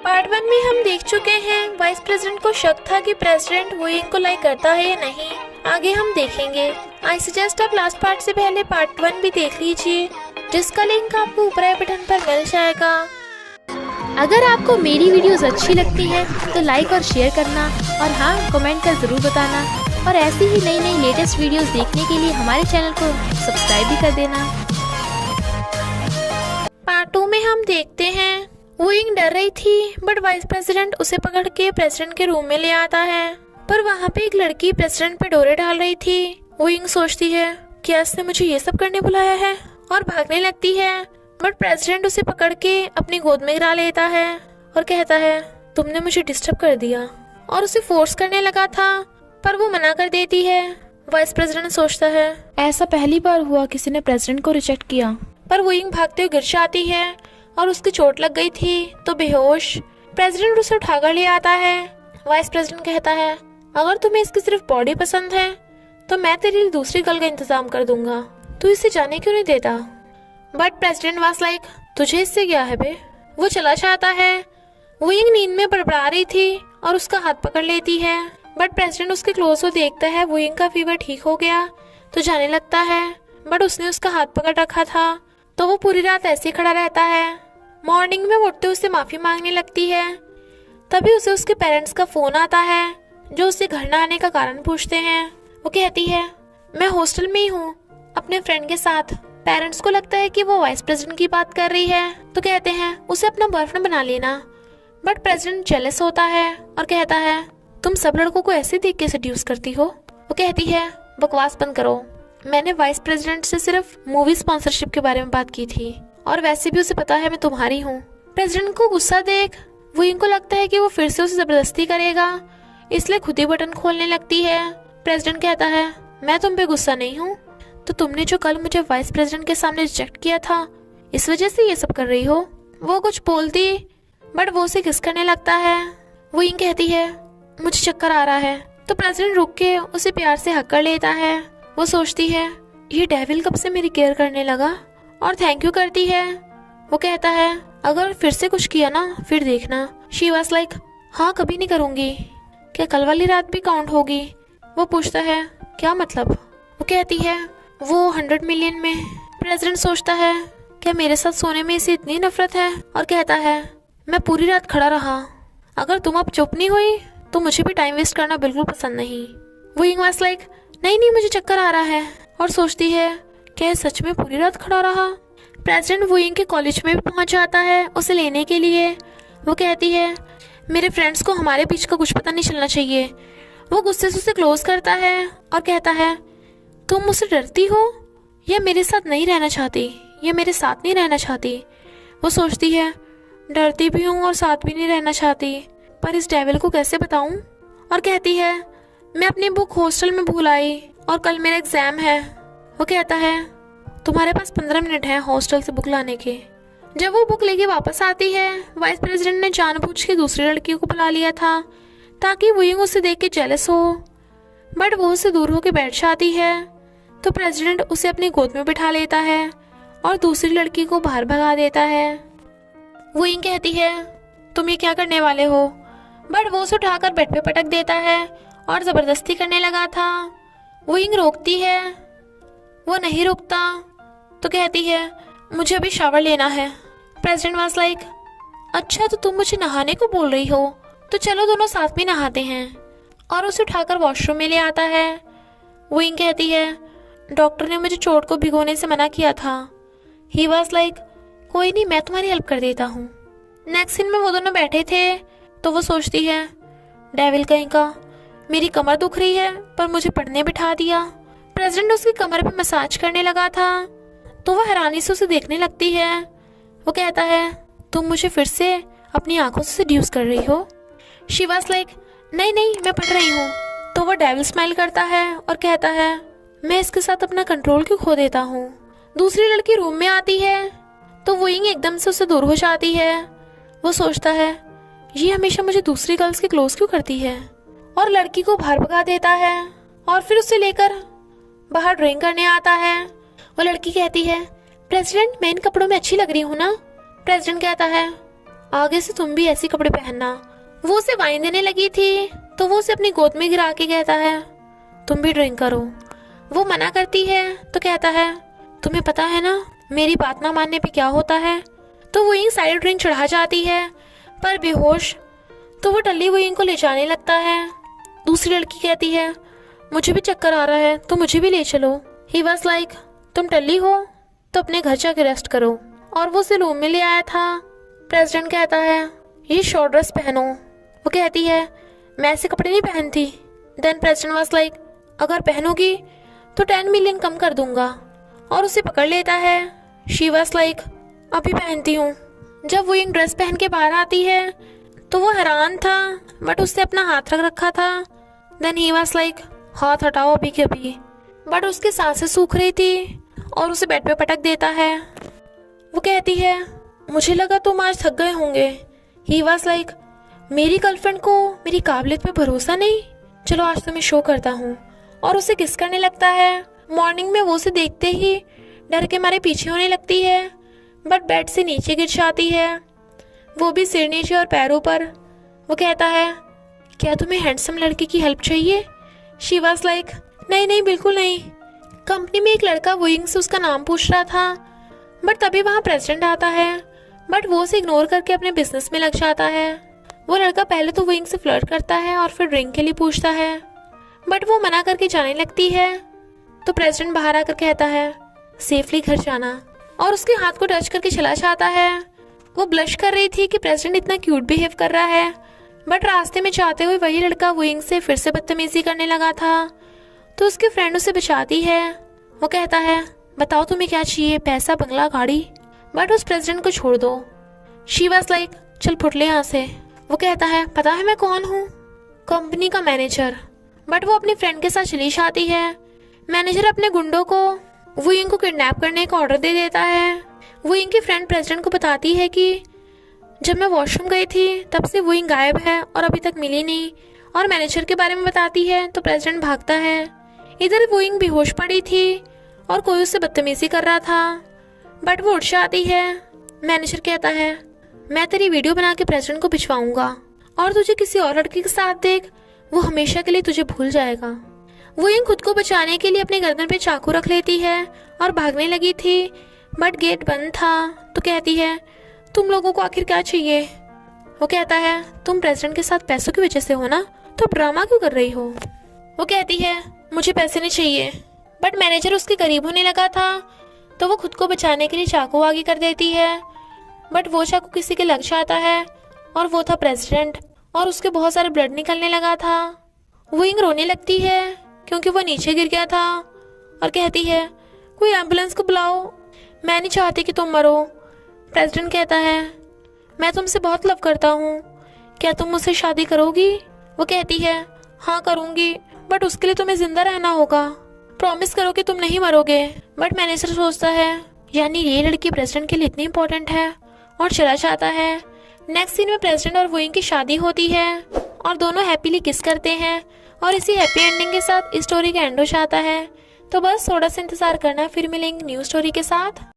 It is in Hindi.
पार्ट 1 में हम देख चुके हैं वाइस प्रेसिडेंट को शक था कि प्रेसिडेंट वुइंग को लाइक करता है या नहीं। आगे हम देखेंगे। आई सजेस्ट आप लास्ट पार्ट से पहले पार्ट 1 भी देख लीजिए, जिसका लिंक आपको ऊपर आई बटन पर मिल जाएगा। अगर आपको मेरी वीडियोस अच्छी लगती है तो लाइक और शेयर करना, और हाँ, कमेंट कर ज़रूर बताना। और ऐसी ही नई नई लेटेस्ट वीडियोस देखने के लिए हमारे चैनल को सब्सक्राइब भी कर देना। पार्ट 2 में हम देखते हैं वुइंग डर रही थी, बट वाइस प्रेसिडेंट उसे पकड़ के प्रेसिडेंट के रूम में ले आता है। पर वहाँ पे एक लड़की प्रेसिडेंट पे डोरे डाल रही थी। वुइंग सोचती है क्या इसने मुझे ये सब करने बुलाया है, और भागने लगती है। बट प्रेसिडेंट उसे पकड़ के अपनी गोद में गिरा लेता है और कहता है तुमने मुझे डिस्टर्ब कर दिया, और उसे फोर्स करने लगा था, पर वो मना कर देती है। वाइस प्रेसिडेंट सोचता है ऐसा पहली बार हुआ किसी ने प्रेसिडेंट को रिजेक्ट किया। पर वुइंग भागते हुए गिर जाती है और उसकी चोट लग गई थी तो बेहोश। प्रेसिडेंट उसे उठाकर ले आता है। वाइस प्रेसिडेंट कहता है अगर तुम्हें इसकी सिर्फ बॉडी पसंद है तो मैं तेरे लिए दूसरी गर्ल का इंतजाम कर दूंगा, तू इसे जाने क्यों नहीं देता। बट प्रेसिडेंट वाज लाइक तुझे इससे क्या है बे। वो चला जाता है। वुइंग नींद में बड़बड़ा रही थी और उसका हाथ पकड़ लेती है। बट प्रेसिडेंट उसके क्लोज हो देखता है वुइंग का फीवर ठीक हो गया तो जाने लगता है। बट उसने उसका हाथ पकड़ रखा था तो वो पूरी रात ऐसे खड़ा रहता है। मॉर्निंग में उठते उससे माफी मांगने लगती है। तभी उसे उसके पेरेंट्स का फोन आता है जो उसे घर न आने का कारण पूछते हैं। वो कहती है मैं हॉस्टल में ही हूँ अपने फ्रेंड के साथ। पेरेंट्स को लगता है कि वो वाइस प्रेसिडेंट की बात कर रही है तो कहते हैं उसे अपना बॉयफ्रेंड बना लेना। बट प्रेसिडेंट जेलस होता है और कहता है तुम सब लड़कों को ऐसे देख के सेड्यूस करती हो। वो कहती है बकवास बंद करो, मैंने वाइस प्रेसिडेंट से सिर्फ मूवी स्पॉन्सरशिप के बारे में बात की थी, और वैसे भी उसे पता है मैं तुम्हारी हूँ। प्रेसिडेंट को गुस्सा देख वुइंग को लगता है कि वो फिर से उसे जबरदस्ती करेगा, इसलिए खुद ही बटन खोलने लगती है। प्रेसिडेंट कहता है मैं तुम पे गुस्सा नहीं हूँ, तो तुमने जो कल मुझे वाइस प्रेसिडेंट के सामने रिजेक्ट किया था इस वजह से ये सब कर रही हो। वो कुछ बोलती बट वो उसे किस करने लगता है। वुइंग कहती है मुझे चक्कर आ रहा है, तो प्रेसिडेंट रुक के उसे प्यार से हक कर लेता है। वो सोचती है ये डेविल कब से मेरी केयर करने लगा, और थैंक यू करती है। वो कहता है अगर फिर से कुछ किया ना फिर देखना। शी वाज लाइक हाँ कभी नहीं करूँगी, क्या कल वाली रात भी काउंट होगी। वो पूछता है क्या मतलब। वो कहती है वो 100 मिलियन में। प्रेसिडेंट सोचता है क्या मेरे साथ सोने में इसे इतनी नफरत है, और कहता है मैं पूरी रात खड़ा रहा, अगर तुम अब चुप नहीं हुई तो मुझे भी टाइम वेस्ट करना बिल्कुल पसंद नहीं। वुइंग वाज लाइक नहीं मुझे चक्कर आ रहा है, और सोचती है क्या सच में पूरी रात खड़ा रहा। प्रेसिडेंट वुइंग के कॉलेज में भी पहुंच जाता है उसे लेने के लिए। वो कहती है मेरे फ्रेंड्स को हमारे बीच का कुछ पता नहीं चलना चाहिए। वो गुस्से से उसे क्लोज करता है और कहता है तुम मुझसे डरती हो या मेरे साथ नहीं रहना चाहती, या मेरे साथ नहीं रहना चाहती। वो सोचती है डरती भी हूँ और साथ भी नहीं रहना चाहती, पर इस डेविल को कैसे बताऊं। और कहती है मैं अपनी बुक हॉस्टल में भूल आई और कल मेरा एग्जाम है। वो कहता है तुम्हारे पास 15 मिनट है हॉस्टल से बुक लाने के। जब वो बुक लेके वापस आती है, वाइस प्रेसिडेंट ने जानबूझ के दूसरी लड़की को बुला लिया था ताकि वुइंग उसे देख के जेलस हो, बट वो उससे दूर होकर बैठ जाती है। तो प्रेसिडेंट उसे अपनी गोद में बिठा लेता है और दूसरी लड़की को बाहर भगा देता है। वुइंग कहती है तुम ये क्या करने वाले हो, बट वो उसे उठाकर बेड पे पटक देता है और जबरदस्ती करने लगा था। वुइंग रोकती है, वो नहीं रुकता तो कहती है मुझे अभी शावर लेना है। प्रेसिडेंट वाज लाइक अच्छा तो तुम मुझे नहाने को बोल रही हो, तो चलो दोनों साथ में नहाते हैं, और उसे उठाकर वॉशरूम में ले आता है। वुइंग कहती है डॉक्टर ने मुझे चोट को भिगोने से मना किया था। ही वाज लाइक कोई नहीं मैं तुम्हारी हेल्प कर देता हूँ। नेक्स्ट सीन में वो दोनों बैठे थे तो वो सोचती है डेविल कहीं का, मेरी कमर दुख रही है पर मुझे पढ़ने बिठा दिया। प्रेसिडेंट उसकी कमर पे मसाज करने लगा था तो वो हैरानी से उसे देखने लगती है। वो कहता है तुम मुझे फिर से अपनी आंखों से सेड्यूस कर रही हो। शी वाज लाइक नहीं मैं पढ़ रही हूँ। तो वो डेविल स्माइल करता है और कहता है मैं इसके साथ अपना कंट्रोल क्यों खो देता हूँ। दूसरी लड़की रूम में आती है तो वुइंग एकदम से उससे दूर हो जाती है। वो सोचता है ये हमेशा मुझे दूसरी गर्ल्स के क्लोज क्यों करती है, और लड़की को बाहर भगा देता है और फिर उसे लेकर बाहर ड्रिंक करने आता है। वो लड़की कहती है प्रेसिडेंट मैं इन कपड़ों में अच्छी लग रही हूँ ना। प्रेसिडेंट कहता है आगे से तुम भी ऐसे कपड़े पहनना। वो उसे वाइन देने लगी थी तो वो उसे अपनी गोद में गिरा के कहता है तुम भी ड्रिंक करो। वो मना करती है तो कहता है तुम्हें पता है ना मेरी बात ना मानने पे क्या होता है। तो वो साइड ड्रिंक चढ़ा जाती है पर बेहोश। तो वो टल्ली वो को ले जाने लगता है। दूसरी लड़की कहती है मुझे भी चक्कर आ रहा है तो मुझे भी ले चलो। ही वॉज लाइक तुम टल्ली हो तो अपने घर जाके रेस्ट करो। और वो उसे रूम में ले आया था। प्रेसिडेंट कहता है ये शॉर्ट ड्रेस पहनो। वो कहती है मैं ऐसे कपड़े नहीं पहनती। देन प्रेसिडेंट वॉज लाइक अगर पहनोगी तो 10 मिलियन कम कर दूंगा। और उसे पकड़ लेता है। शी वॉज लाइक अभी पहनती हूँ। जब वो ड्रेस पहन के बाहर आती है तो वो हैरान था बट उसने अपना हाथ रख रखा था। देन ही वॉज लाइक हाथ हटाओ अभी के अभी। बट उसकी सांसें सूख रही थी और उसे बेड पे पटक देता है। वो कहती है मुझे लगा तुम आज थक गए होंगे। ही वॉज लाइक मेरी गर्लफ्रेंड को मेरी काबिलियत पे भरोसा नहीं, चलो आज तुम्हें शो करता हूँ। और उसे किस करने लगता है। मॉर्निंग में वो उसे देखते ही डर के मारे पीछे होने लगती है बट बेड से नीचे गिर जाती है, वो भी सिर नीचे और पैरों पर। वो कहता है क्या तुम्हें हैंडसम लड़के की हेल्प चाहिए। शी वॉज लाइक नहीं नहीं बिल्कुल नहीं। कंपनी में एक लड़का वोइंग से उसका नाम पूछ रहा था बट तभी वहाँ प्रेसिडेंट आता है बट वो उसे इग्नोर करके अपने बिजनेस में लग जाता है। वो लड़का पहले तो वोइंग से फ्लर्ट करता है और फिर ड्रिंक के लिए पूछता है बट वो मना करके जाने लगती है। तो प्रेसिडेंट बाहर आकर कहता है सेफली घर जाना और उसके हाथ को टच करके चला जाता है। वो ब्लश कर रही थी कि प्रेसिडेंट इतना क्यूट बिहेव कर रहा है बट रास्ते में जाते हुए वही लड़का वोइंग से फिर से बदतमीजी करने लगा था। तो उसके फ्रेंड उसे बचाती है। वो कहता है बताओ तुम्हें क्या चाहिए, पैसा, बंगला, गाड़ी। बट उस प्रेसिडेंट को छोड़ दो। शी वॉज लाइक चल फुट ले यहाँ से। वो कहता है पता है मैं कौन हूँ, कंपनी का मैनेजर। बट वो अपनी फ्रेंड के साथ चली जाती है। मैनेजर अपने गुंडों को वोइंग को किडनैप करने का ऑर्डर दे देता है। वोइंग की फ्रेंड प्रेसिडेंट को बताती है कि जब मैं वॉशरूम गई थी तब से वोइंग गायब है और अभी तक मिली नहीं। और मैनेजर के बारे में बताती है तो प्रेसिडेंट भागता है। इधर वोइंग बेहोश पड़ी थी और कोई उससे बदतमीजी कर रहा था बट वो उठ जाती है। मैनेजर कहता है मैं तेरी वीडियो बना के प्रेसिडेंट को भिजवाऊंगा और तुझे किसी और लड़की के साथ देख, वो हमेशा के लिए तुझे भूल जाएगा। वोइंग खुद को बचाने के लिए अपने गर्दन पे चाकू रख लेती है और भागने लगी थी बट गेट बंद था। तो कहती है तुम लोगों को आखिर क्या चाहिए। वो कहता है तुम प्रेसिडेंट के साथ पैसों की वजह से हो ना, तो ड्रामा क्यों कर रही हो। वो कहती है मुझे पैसे नहीं चाहिए। बट मैनेजर उसके करीब होने लगा था तो वो खुद को बचाने के लिए चाकू आगे कर देती है बट वो चाकू किसी के लग जाता है और वो था प्रेसिडेंट और उसके बहुत सारे ब्लड निकलने लगा था। वोइंग रोने लगती है क्योंकि वो नीचे गिर गया था और कहती है कोई एम्बुलेंस को बुलाओ, मैं नहीं चाहती कि तुम मरो। प्रेसिडेंट कहता है मैं तुमसे बहुत लव करता हूँ, क्या तुम मुझसे शादी करोगी। वो कहती है हाँ करूँगी बट उसके लिए तुम्हें जिंदा रहना होगा, प्रॉमिस करो कि तुम नहीं मरोगे। बट मैनेजर सोचता है यानी ये लड़की प्रेसिडेंट के लिए इतनी इंपॉर्टेंट है और चला जाता है। नेक्स्ट सीन में प्रेसिडेंट और वोइंग की शादी होती है और दोनों हैप्पीली किस करते हैं और इसी हैप्पी एंडिंग के साथ इस स्टोरी का एंड हो जाता है। तो बस थोड़ा सा इंतजार करना, फिर मिलेंगे न्यू स्टोरी के साथ।